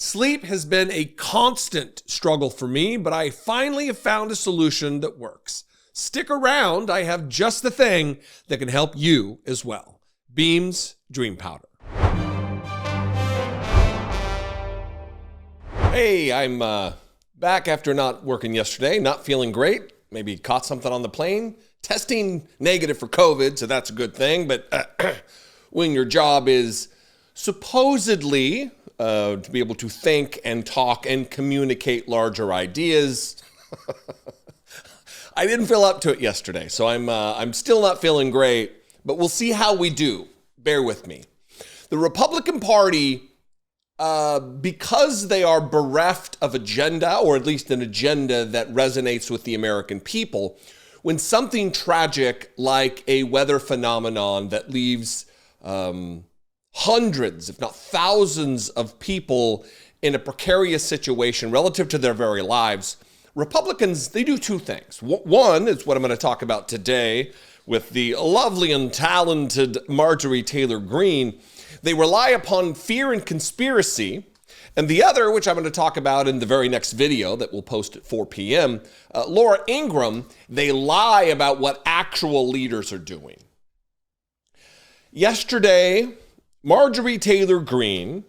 Sleep has been a constant struggle for me, but I finally have found a solution that works. Stick around, I have just the thing that can help you as well. BLAMES Dream Powder. Hey, I'm back after not working yesterday, not feeling great. Maybe caught something on the plane. Testing negative for COVID, so that's a good thing. But when your job is supposedly to be able to think and talk and communicate larger ideas, I didn't feel up to it yesterday, so I'm still not feeling great. But we'll see how we do. Bear with me. The Republican Party, because they are bereft of agenda, or at least an agenda that resonates with the American people, when something tragic like a weather phenomenon that leaves hundreds, if not thousands of people in a precarious situation relative to their very lives, Republicans, they do two things. One is what I'm going to talk about today with the lovely and talented Marjorie Taylor Greene. They rely upon fear and conspiracy. And the other, which I'm going to talk about in the very next video that we'll post at 4 p.m., Laura Ingraham, they lie about what actual leaders are doing. Yesterday, Marjorie Taylor Greene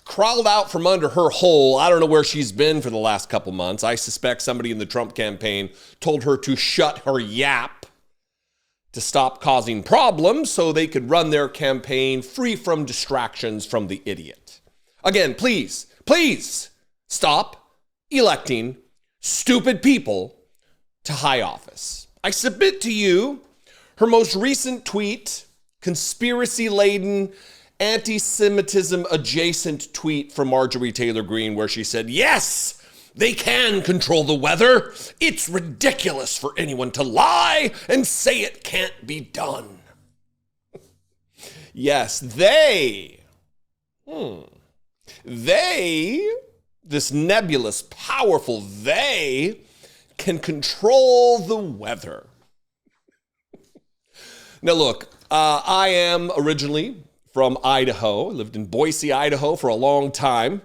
crawled out from under her hole. I don't know where she's been for the last couple months. I suspect somebody in the Trump campaign told her to shut her yap to stop causing problems so they could run their campaign free from distractions from the idiot. Again, please stop electing stupid people to high office. I submit to you her most recent tweet, conspiracy-laden, anti-Semitism adjacent tweet from Marjorie Taylor Greene, where she said, yes, they can control the weather. It's ridiculous for anyone to lie and say it can't be done. Yes, they, this nebulous, powerful they, can control the weather. Now look, I am originally from Idaho. I lived in Boise, Idaho for a long time.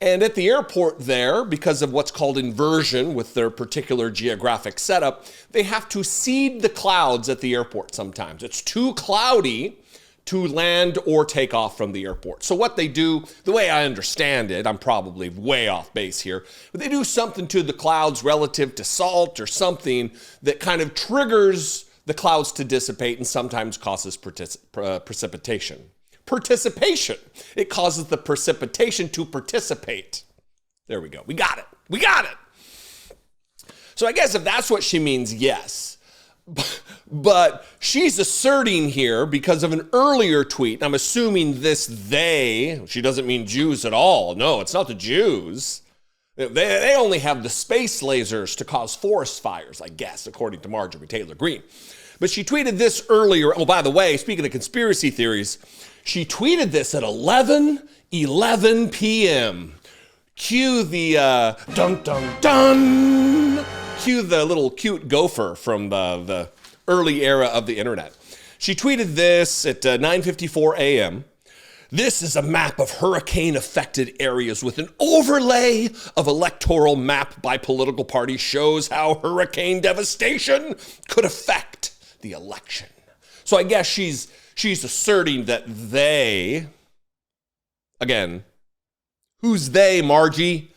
And at the airport there, because of what's called inversion with their particular geographic setup, they have to seed the clouds at the airport sometimes. It's too cloudy to land or take off from the airport. So what they do, the way I understand it, I'm probably way off base here, but they do something to the clouds relative to salt or something that kind of triggers the clouds to dissipate and sometimes causes precipitation. Participation. It causes the precipitation to participate. There we go. We got it. So I guess if that's what she means, yes. But she's asserting here because of an earlier tweet. I'm assuming this they, she doesn't mean Jews at all. No, it's not the Jews. They only have the space lasers to cause forest fires, I guess, according to Marjorie Taylor Greene. But she tweeted this earlier. Oh, by the way, speaking of conspiracy theories, she tweeted this at 11 p.m. Cue the dun dun dun. Cue the little cute gopher from the early era of the internet. She tweeted this at 9:54 a.m. This is a map of hurricane-affected areas with an overlay of electoral map by political parties shows how hurricane devastation could affect the election. So I guess she's asserting that they, again, who's they, Margie?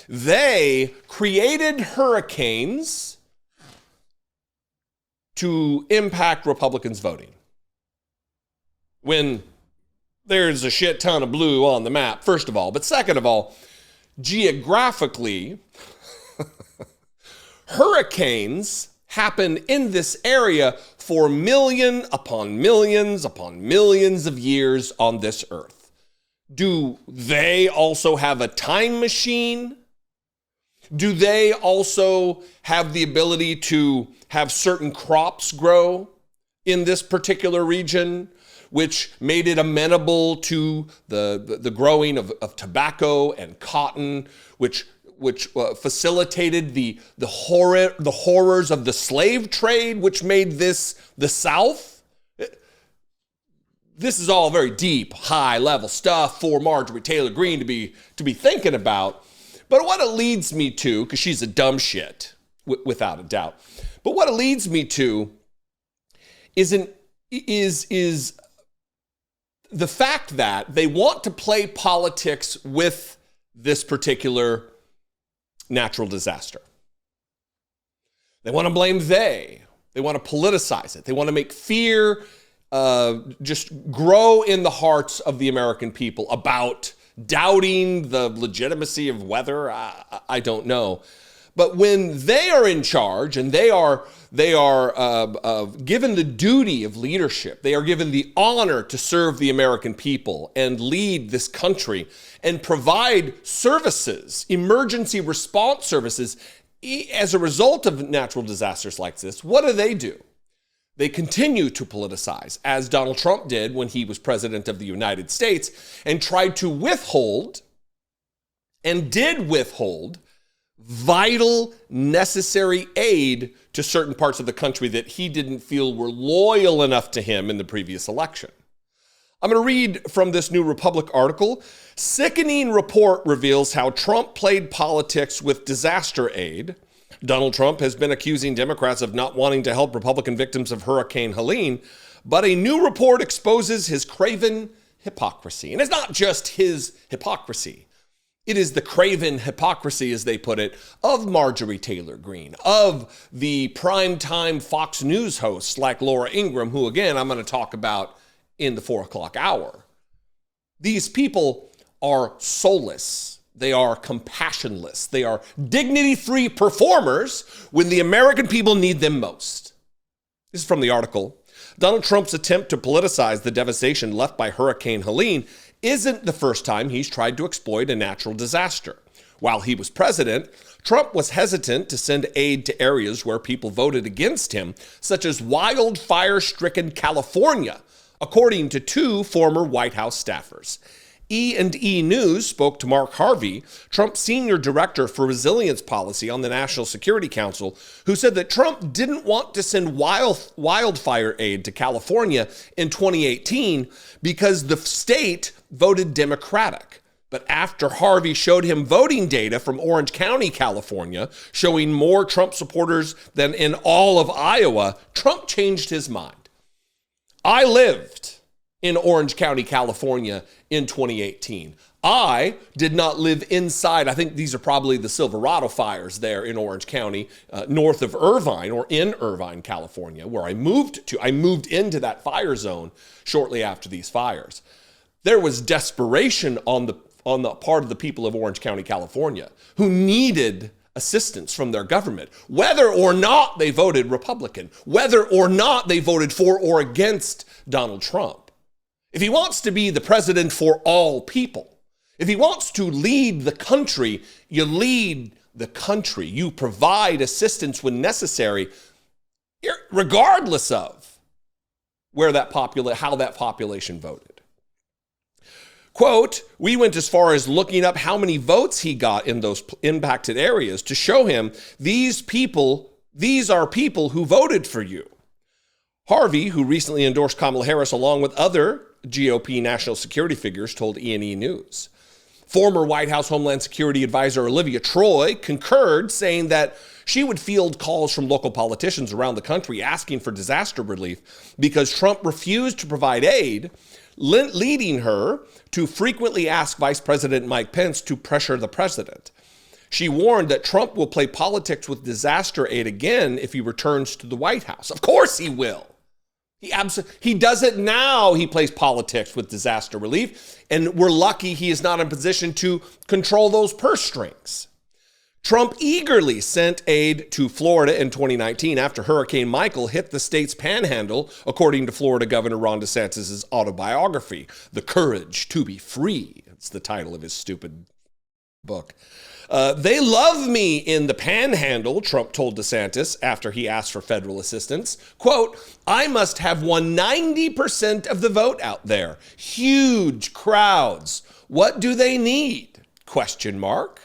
They created hurricanes to impact Republicans voting. When there's a shit ton of blue on the map, first of all. But second of all, geographically, hurricanes happen in this area for million upon millions upon millions of years on this earth. Do they also have a time machine? Do they also have the ability to have certain crops grow in this particular region, which made it amenable to the growing of tobacco and cotton, which facilitated the horrors of the slave trade, which made this the South? this is all very deep, high-level stuff for Marjorie Taylor Greene to be thinking about. But what it leads me to, because she's a dumb shit, without a doubt. But what it leads me to is the fact that they want to play politics with this particular natural disaster. They want to blame they. They want to politicize it. They want to make fear just grow in the hearts of the American people about doubting the legitimacy of weather. I don't know. But when they are in charge and they are given the duty of leadership, they are given the honor to serve the American people and lead this country and provide services, emergency response services, as a result of natural disasters like this, what do? They continue to politicize, as Donald Trump did when he was president of the United States, and tried to withhold, and did withhold, vital, necessary aid to certain parts of the country that he didn't feel were loyal enough to him in the previous election. I'm going to read from this New Republic article. Sickening report reveals how Trump played politics with disaster aid. Donald Trump has been accusing Democrats of not wanting to help Republican victims of Hurricane Helene, but a new report exposes his craven hypocrisy. And it's not just his hypocrisy. It is the craven hypocrisy, as they put it, of Marjorie Taylor Greene, of the primetime Fox News hosts like Laura Ingraham, who, again, I'm going to talk about in the 4 o'clock hour. These people are soulless. They are compassionless. They are dignity-free performers when the American people need them most. This is from the article. Donald Trump's attempt to politicize the devastation left by Hurricane Helene isn't the first time he's tried to exploit a natural disaster. While he was president, Trump was hesitant to send aid to areas where people voted against him, such as wildfire-stricken California, according to 2 former White House staffers. E&E News spoke to Mark Harvey, Trump's senior director for resilience policy on the National Security Council, who said that Trump didn't want to send wildfire aid to California in 2018 because the state voted Democratic. But after Harvey showed him voting data from Orange County, California, showing more Trump supporters than in all of Iowa, Trump changed his mind. I lived in Orange County, California in 2018. I did not live inside. I think these are probably the Silverado fires there in Orange County, north of Irvine, or in Irvine, California, where I moved to. I moved into that fire zone shortly after these fires. There was desperation on the part of the people of Orange County, California, who needed assistance from their government, whether or not they voted Republican, whether or not they voted for or against Donald Trump. If he wants to be the president for all people, if he wants to lead the country, you lead the country. You provide assistance when necessary, regardless of how that population voted. Quote, we went as far as looking up how many votes he got in those impacted areas to show him these are people who voted for you. Harvey, who recently endorsed Kamala Harris along with other GOP national security figures, told E&E News. Former White House Homeland Security Advisor Olivia Troy concurred, saying that she would field calls from local politicians around the country asking for disaster relief because Trump refused to provide aid, leading her to frequently ask Vice President Mike Pence to pressure the president. She warned that Trump will play politics with disaster aid again if he returns to the White House. Of course he will. He does it now. He plays politics with disaster relief, and we're lucky he is not in position to control those purse strings. Trump eagerly sent aid to Florida in 2019 after Hurricane Michael hit the state's panhandle, according to Florida Governor Ron DeSantis' autobiography, The Courage to be Free. It's the title of his stupid book. They love me in the panhandle, Trump told DeSantis after he asked for federal assistance. Quote, I must have won 90% of the vote out there. Huge crowds. What do they need? Question mark.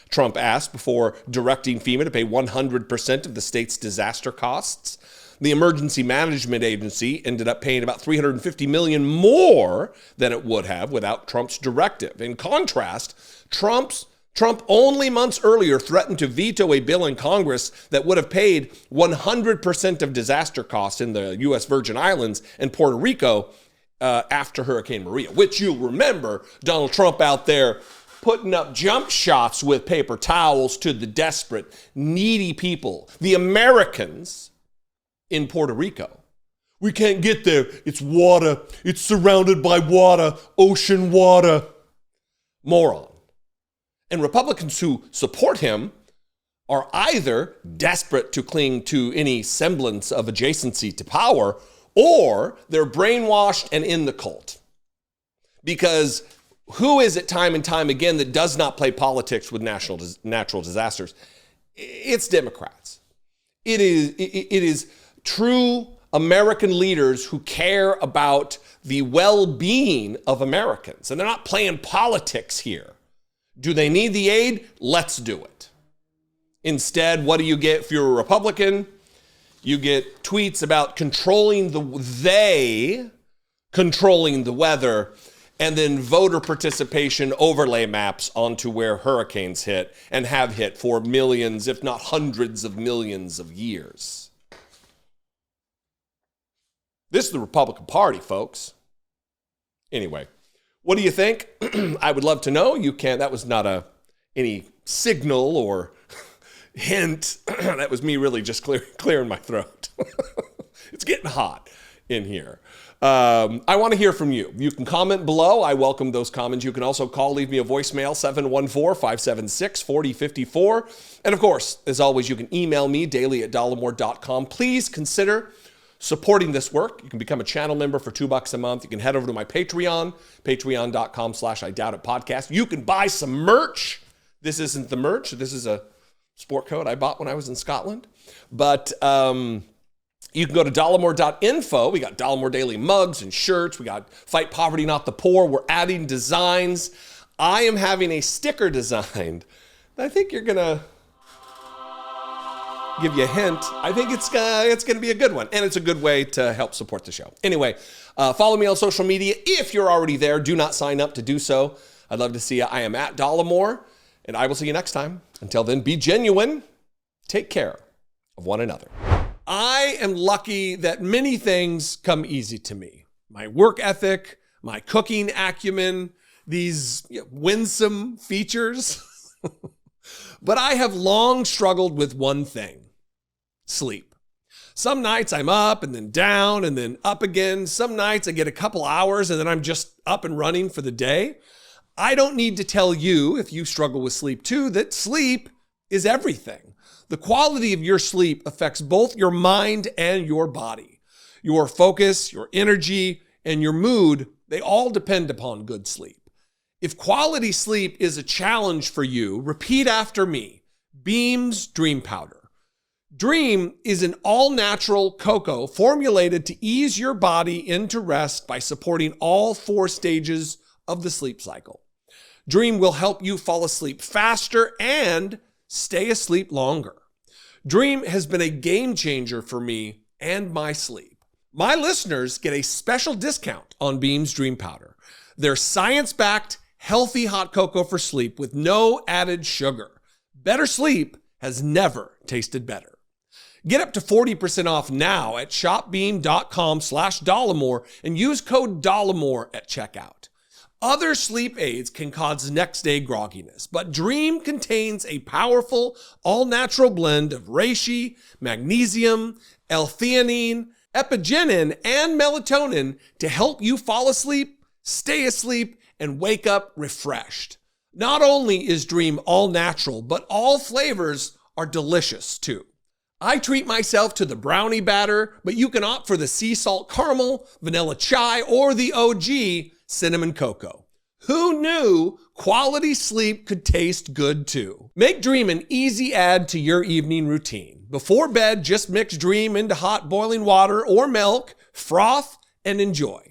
Trump asked before directing FEMA to pay 100% of the state's disaster costs. The Emergency Management Agency ended up paying about $350 million more than it would have without Trump's directive. In contrast, Trump only months earlier threatened to veto a bill in Congress that would have paid 100% of disaster costs in the U.S. Virgin Islands and Puerto Rico after Hurricane Maria, which you'll remember Donald Trump out there putting up jump shots with paper towels to the desperate, needy people, the Americans in Puerto Rico. We can't get there. It's water. It's surrounded by water, ocean water. Moron. And Republicans who support him are either desperate to cling to any semblance of adjacency to power, or they're brainwashed and in the cult. Because who is it time and time again that does not play politics with natural disasters? It's Democrats. It is true American leaders who care about the well-being of Americans. And they're not playing politics here. Do they need the aid? Let's do it. Instead, what do you get if you're a Republican? You get tweets about controlling the weather, and then voter participation overlay maps onto where hurricanes hit and have hit for millions, if not hundreds of millions of years. This is the Republican Party, folks. Anyway, what do you think? I would love to know. You can. That was not any signal or hint. That was me really just clearing my throat. It's getting hot in here. I want to hear from you. You can comment below. I welcome those comments. You can also leave me a voicemail, 714-576-4054. And of course, as always, you can email me, daily@dollemore.com. Please consider supporting this work. You can become a channel member for $2 a month. You can head over to my Patreon, patreon.com/IDoubtItPodcast. You can buy some merch. This isn't the merch. This is a sport coat I bought when I was in Scotland. But you can go to dollemore.info. We got Dollemore Daily mugs and shirts. We got Fight Poverty, Not the Poor. We're adding designs. I am having a sticker designed. I think you're going to give you a hint. I think it's going to be a good one. And it's a good way to help support the show. Anyway, follow me on social media. If you're already there, do not sign up to do so. I'd love to see you. I am at Dollemore, and I will see you next time. Until then, be genuine. Take care of one another. I am lucky that many things come easy to me. My work ethic, my cooking acumen, these winsome features. But I have long struggled with one thing: sleep. Some nights I'm up and then down and then up again. Some nights I get a couple hours and then I'm just up and running for the day. I don't need to tell you, if you struggle with sleep too, that sleep is everything. The quality of your sleep affects both your mind and your body. Your focus, your energy, and your mood, they all depend upon good sleep. If quality sleep is a challenge for you, repeat after me: BLAMES Dream Powder. Dream is an all-natural cocoa formulated to ease your body into rest by supporting all 4 stages of the sleep cycle. Dream will help you fall asleep faster and stay asleep longer. Dream has been a game changer for me and my sleep. My listeners get a special discount on BLAMES Dream Powder. They're science-backed, healthy hot cocoa for sleep with no added sugar. Better sleep has never tasted better. Get up to 40% off now at shopbeam.com/Dollemore and use code Dollemore at checkout. Other sleep aids can cause next-day grogginess, but Dream contains a powerful, all-natural blend of reishi, magnesium, L-theanine, epigenin, and melatonin to help you fall asleep, stay asleep, and wake up refreshed. Not only is Dream all-natural, but all flavors are delicious too. I treat myself to the brownie batter, but you can opt for the sea salt caramel, vanilla chai, or the OG cinnamon cocoa. Who knew quality sleep could taste good too? Make Dream an easy add to your evening routine. Before bed, just mix Dream into hot boiling water or milk, froth, and enjoy.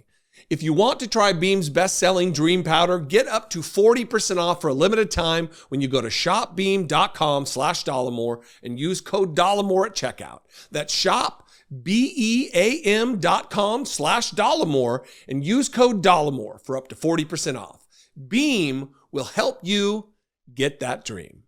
If you want to try Beam's best-selling Dream Powder, get up to 40% off for a limited time when you go to shopbeam.com/Dollemore and use code Dollemore at checkout. That's shop, BEAM.com/Dollemore, and use code Dollemore for up to 40% off. Beam will help you get that dream.